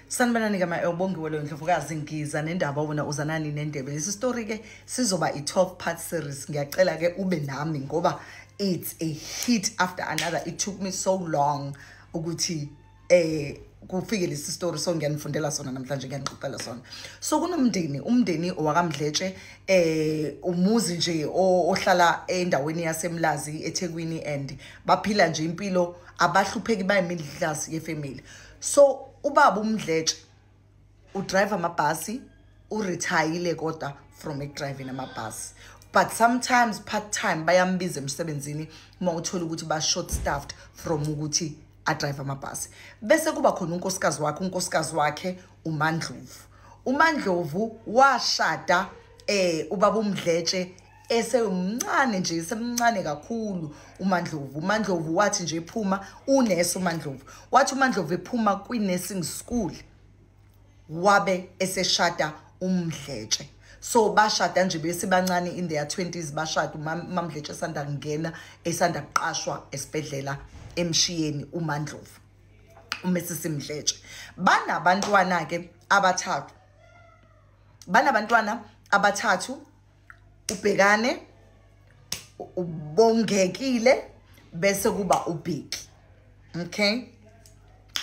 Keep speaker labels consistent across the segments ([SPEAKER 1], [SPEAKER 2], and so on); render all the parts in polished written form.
[SPEAKER 1] Sanibonani kama ubongiwe lo Ndlovukazi ngiza nendaba wona uzanani nendebe. Lesi story ke sizoba i12 part series. Ngiyacela ke ube nami ngoba it's a hit after another. It took me so long ukuthi kufike lesi story, so ngiyanifundela sona namhlanje, ngiyanixoxela sona. So umndeni owakaMdletshe umuzi nje ohlala endaweni yaseMlazi eThekwini and baphila nje impilo abahlupheki bayi middle class ye family. So ubaba uMdletshe udrive amabhasi, uretire kodwa from driving amabhasi, but sometimes part time bayambiza emsebenzini uma uthola ukuthi ba short staffed from ukuthi adrive amabhasi. Bese kuba khona unkosikazi wakhe uMandlovu washada ubaba uMdletshe esemncane nje, semncane kakhulu uMandlovu wathi nje ephuma unesi uMandlovu ephuma kwi-nursing school wabe eseshada uMdletshe. So bashada nje besebancane in their 20s, bashada uMaMdletshe esanda kuqashwa esibhedlela emshiyeni uMandlovu uMrs Mdletshe. Banabantwana abathathu, uBhekane, uBongekile, bese kuba uBheki. Okay,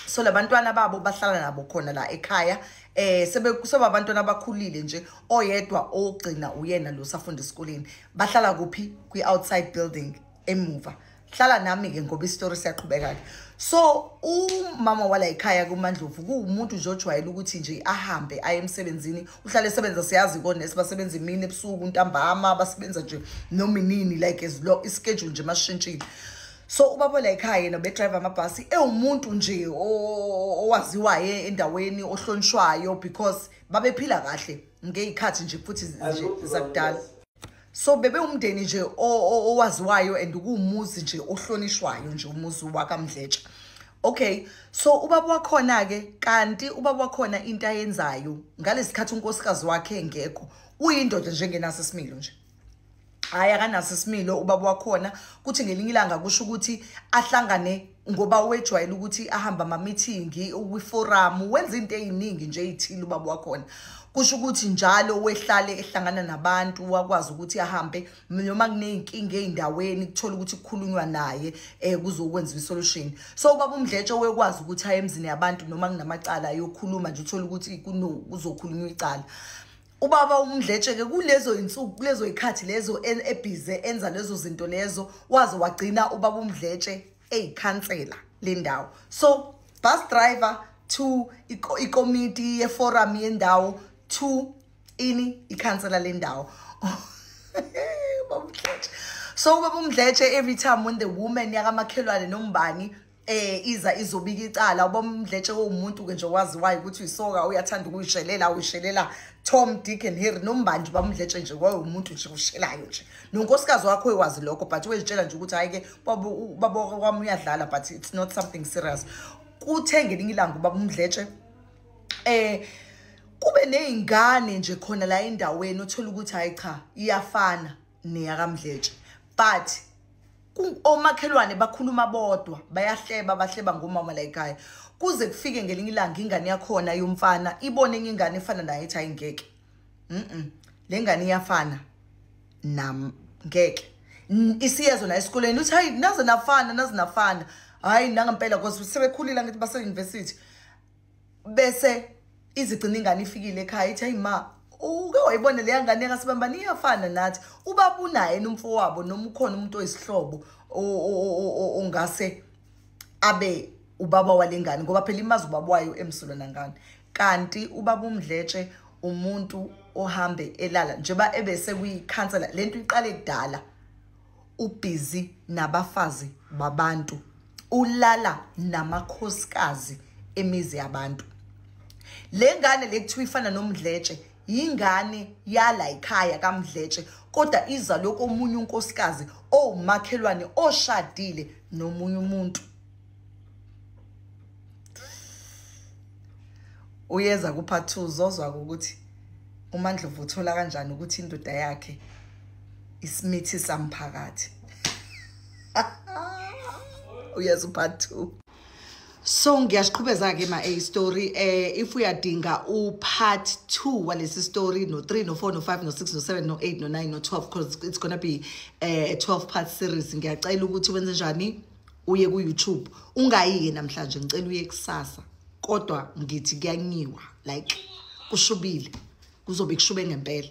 [SPEAKER 1] so labantwana babo bahlala nabo khona la ekhaya. Sebabantwana abakhulile nje, oyedwa ogcina uyena lo safunda esikoleni. Bahlala kuphi? Kwi-outside building emuva. Hlala nami ke ngoba istory siyaqhubeka ke. So umama wala ekhaya kuMandlovu kuumuntu nje ojwayele ukuthi nje ahambe aye emsebenzini, uhlale esebenza, siyazi konesi basebenza imini ebusuku ntambama, basebenza nje noma inini, like ischedule nje mashintshile. So ubaba la ekhaya yena bedrive amabhasi, umuntu nje owaziwayo endaweni, ohlonishwayo, because babephila kahle ngezikhathi nje futhi zakudala. So bebe umndeni nje owaziwayo and kuumuzi nje ohlonishwayo nje umuzi wakaMdletshe. Okay, so ubaba wakhona ke, kanti ubaba wakhona into ayenzayo ngalesikhathi unkosikazi wakhe engekho, uyindoda nje engenaso isimilo nje. Hayi akanaso isimilo ubaba wakhona, kuthi ngelinye ilanga kusho ukuthi ahlangane ngoba wejwayele ukuthi ahamba ama meeting kwi-forum, wenza into eziningi nje ezithile ubaba wakhona. Kusho ukuthi njalo wehlale ehlangana nabantu, wakwazi ukuthi ahambe noma kuneyinkinga ezindaweni, kuthola ukuthi kukhulunywa naye kuzokwenza isolution. So ubaba uMdletshe wekwazi ukuthi aye emzini yabantu noma kunamacala ayokhuluma nje, uthola ukuthi kuzokhulunywa icala. Ubaba uMdletshe ke kulezo insuku, kulezo ikhathi lezo ebhize enza lezo zinto lezo, waze wagcina ubaba uMdletshe eyikhansela le ndawo. So bus driver to ikomiti yeforum yendawo to ikhansela le ndawo. So ubaba uMdletshe every time when the woman yakamakhelwane nombani iza izobika icala, ubaba uMdletshe umuntu ke nje waziwayo ukuthi uyisoka, uyathanda ukuyishelela Tom, Dick and Harry nombani. Ubaba uMdletshe nje umuntu nje ushelayo nje, nonkosikazi wakho ewazi lokho, but wezitshela nje ukuthi hayi ke baba kwami uyadlala, but it's not something serious. Kuthe ngelinye ilanga ubaba uMdletshe kube nezingane nje khona la endaweni, uthola ukuthi hayi cha iyafana neyakaMdletshe, but omakhelwane bakhuluma bodwa, bahleba ngomama la ekhaya. Kuze kufike ngelinye ilanga ingane yakhona yomfana ibone enye ingane efana naye, ethi ayingeke, le ngane iyafana nam ngeke, isiyezo la esikoleni, uthi hayi naze nafana, hayi nangempela because sebekhulile ngithi base university. Bese izigcina ingane ifikile ekhaya, ithi hayi ma, uke wayibona le ngane yakasibambani iyafana nathi. Ubaba unaye nomfowabo noma ukhona umuntu oyisihlobo ongase abe ubaba walengane, ngoba phela imazi ubaba wayo emsulwa nangane. Kanti ubaba uMdletshe umuntu ohambe elala njengoba ebese kuyikhansela, lento iqale kudala, ubhizi nabafazi babantu, ulala namakhosikazi emizi yabantu. Le ngane lekuthiwa ifana noMdletshe yingane yala ekhaya kaMdletshe, kodwa iza lokho omunye unkosikazi owumakhelwane oshadile nomunye umuntu. Uyeza kuphathu uzozwa ukuthi uMandlovu uthola kanjani ukuthi indoda yakhe isimithi samphakathi. Uyeza uphathu. So ngiyasiqhubeza ke ma story if uyadinga part 2 walesi story no 3 no 4 no 5 no 6 no 7 no 8 no 9 no 12 because it's going to be a 12-part series. Ngiyacela ukuthi wenze njani uye ku YouTube ungayike namhlanje ngicela uye kusasa kodwa ngithi kuyanyiwa like kushubile kuzobe kushube ngempela.